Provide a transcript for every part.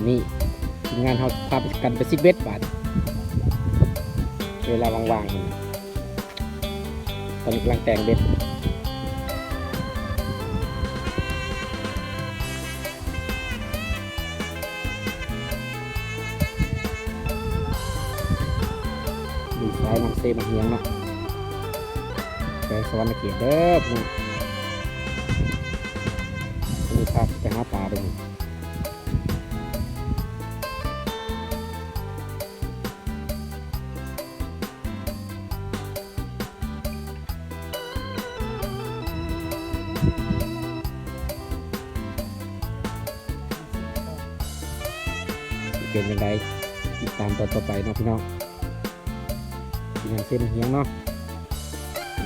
อนนี้ทีมงานเขาพาไปกันไปซิดเวทบาทเวลาว่างๆมันตอนนี้กำลังแต่งเบ็ดดูสายน้ำเซมาเฮียงเนาะไปสวรรค์เขียดเด้อพี่นี่ครับไปหาปลาไปนี่เป็นยังไงติดตามตอนต่อไปเนาะพี่น้องกินอย่างเส้นเฮียงเนาะ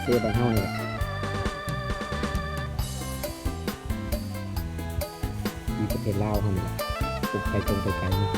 เส้นบางเฮานี่แหละมีประเทศลาวเฮานี่แหละตรงไปไกลนี่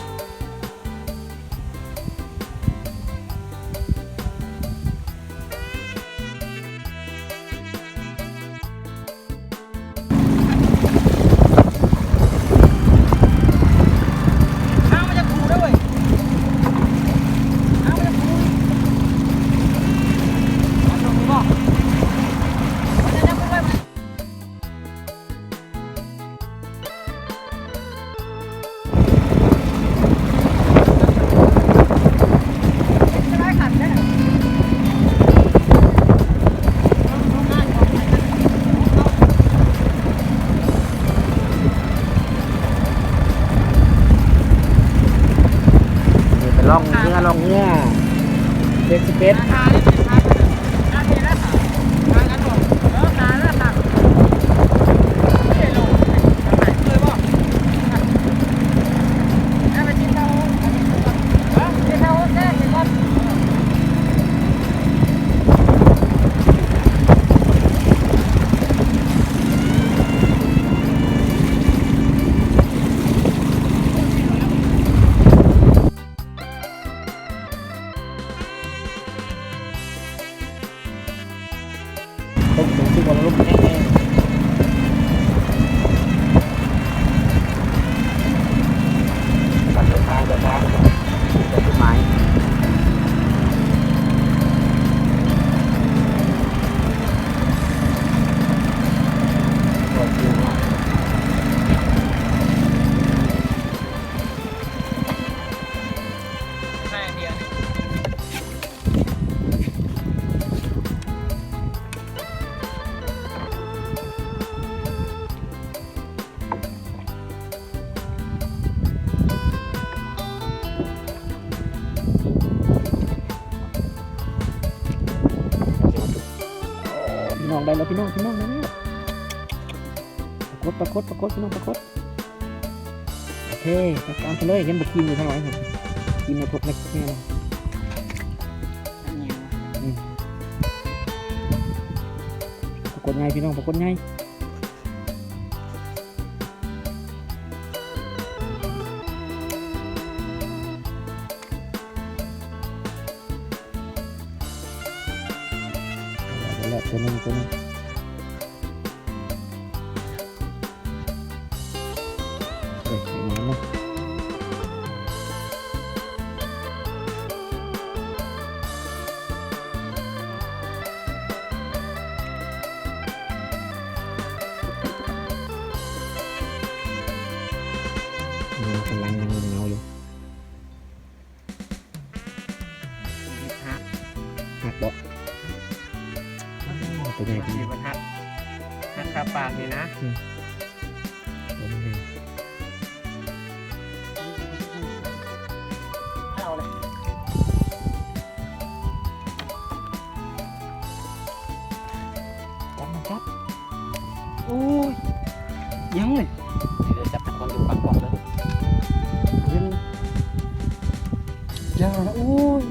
ลองเนื้อเด็กสเปซต้องสูงที่บอลลูกแน่ๆตัดต้นไม้ต้นไม้พี่น้องได้แล้วพี่น้องได้แล้วปรากฏพี่น้องปรากฏโอเคจัดการไปเลยเห็นบักกินอยู่ทางไหนครับกินมาทบเล็กแค่นั้นปรากฏไงพี่น้องปรากฏไงแล้วตัวนึงเฮ้ยน้ำนะกำลังเงาอยู่หักบ่ตัวใหญ่ดีมันหักคาปากนี่นะเอาเลยครับโอ้ยยังเลยเดี๋ยวจับคนอยู่ปากกวาดเลยยาวนะโอ้ย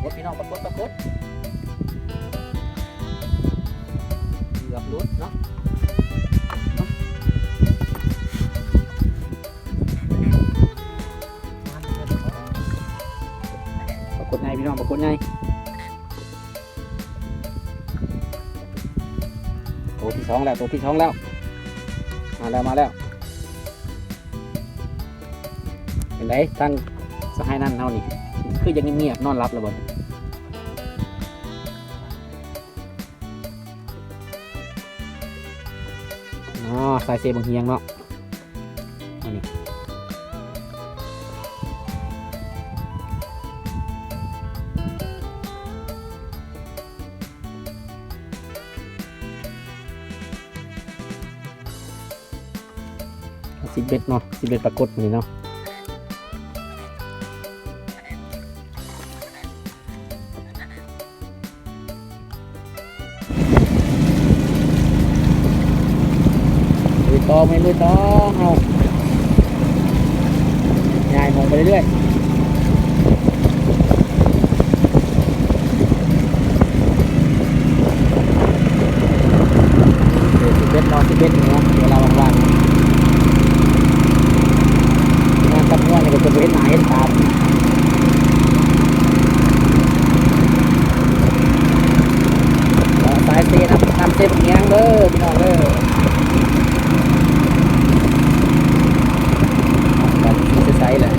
รถพี่น้องปรากฏเกือบรุดเนาะปรากฏไงพี่น้องปรากฏไงตัวที่สองแล้ว มาแล้วเห็นไหมตั้งสหายนั่นเท่านี้คือยังเงียบนอนรับแล้วบ่สายเซบางเฮียงเนาะอันนี้11เนาะ11ปรากฏนี่เนาะลุยต่อไม่ลุยต่อเอาง่ายมองไปเรื่อย11เนาะ11นี่เนาะเดี๋ยวเราว่างๆงานตัดง้อนี่ก็จะไปเห็นหน้าเห็นตาสายเซนะทำเซฟเงี้ยงเด้อพี่น้องเด้อใส่เลย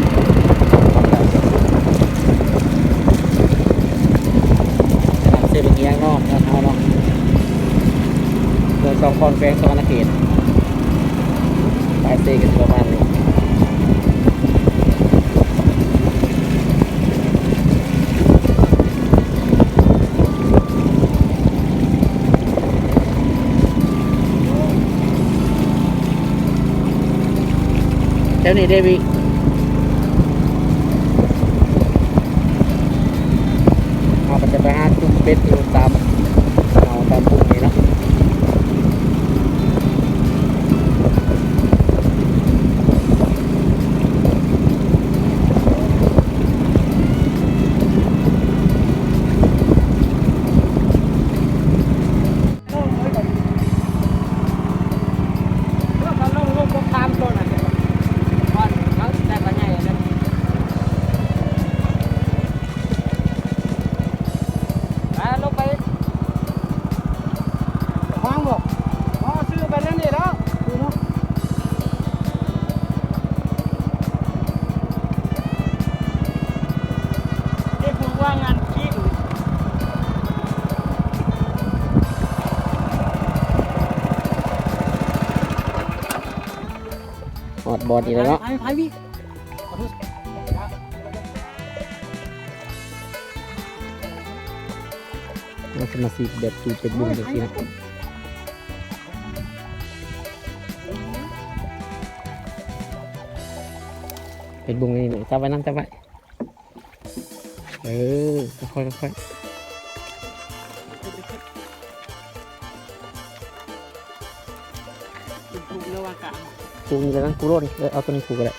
ทำเซฟเงี้ยงเนาะเอาเนาะเดิน2 คนแฝงสวรรณเขตสายเซกันประมาณนี้เจ้านี่เดวิเอาไปจะไปหาจุ่มเป็ดอยู่ตามปุ่มนี้เนาะหอดบอลอีกแล้วเนาะมันจะมาสีแบบตูเป็นบุ้งอย่างนี้นะเป็นบุ้งนี่จับไว้นั่งจับไว้ค่อยๆผูกนี่แล้วนั่งผูกโรดนี่เอาตัวนี้ผูกก็ได้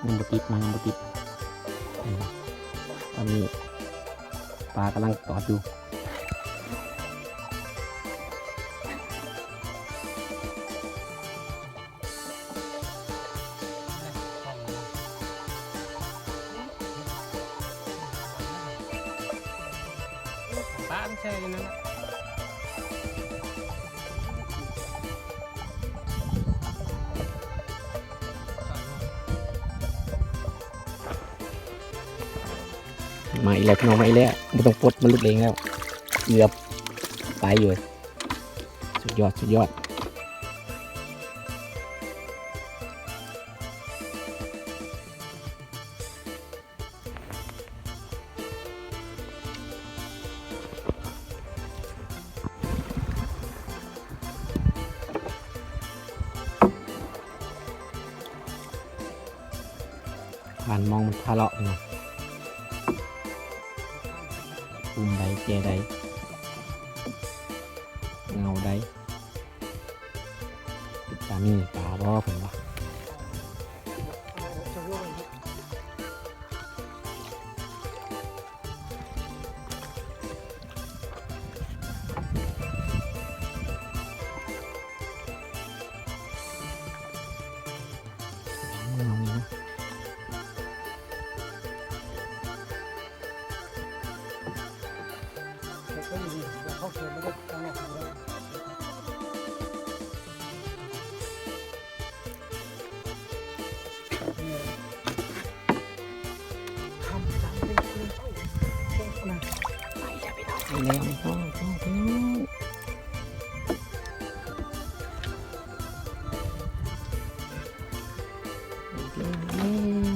ยังบุติดตอนนี้ปลากำลังตอดอยู่ปลาใช่นั่นมาอีกแล้วพี่น้องมาอีกแล้วไม่ต้องปลดมันหลุดเองแล้วเกือบไปอยู่สุดยอด ผ่านมองมันพาเลาะเนาะปุ่มใดเจใดเงาใดปิดตามีตาบ่เพิ่นว่าเงานี่เนาะไปแล้วไม่ต้องพี่น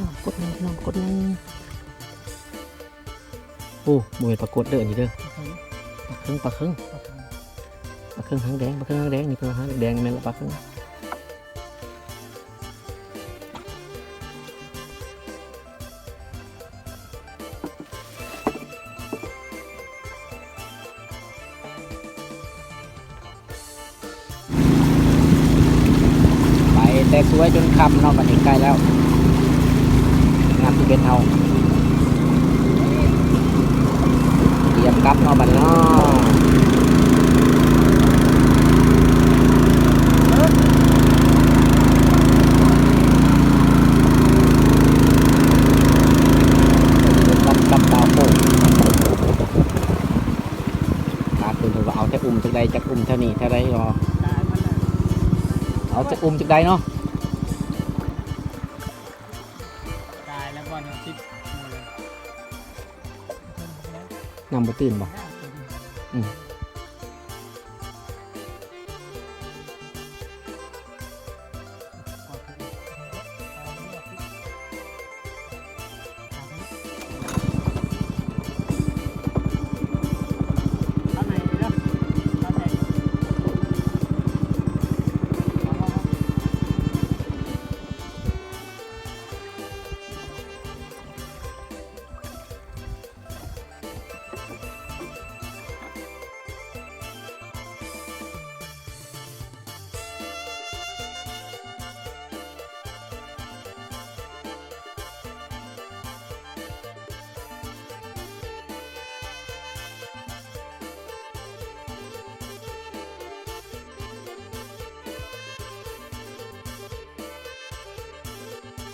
้องกดหนึ่งพี่น้องกดหนึ่งโอ้มวยปรากฏเด้อนี่เด้อปลาครึ่งหางแดงนี่เป็นหางแดงแม่นละปลาครึ่งไปแต่สวยจนค่ำเนาะวันนี้ใกล้แล้วงานที่เป็นเฮาเตรียมกลับเนาะบัดนี้เนาะกับดาวโป่งตาตื่นว่าเอาแต่จากใดจากเท่านี้เท่าใดรอเอาจากจากใดเนาะตายแล้วก่อนคิด นำบ่ตื่นบ่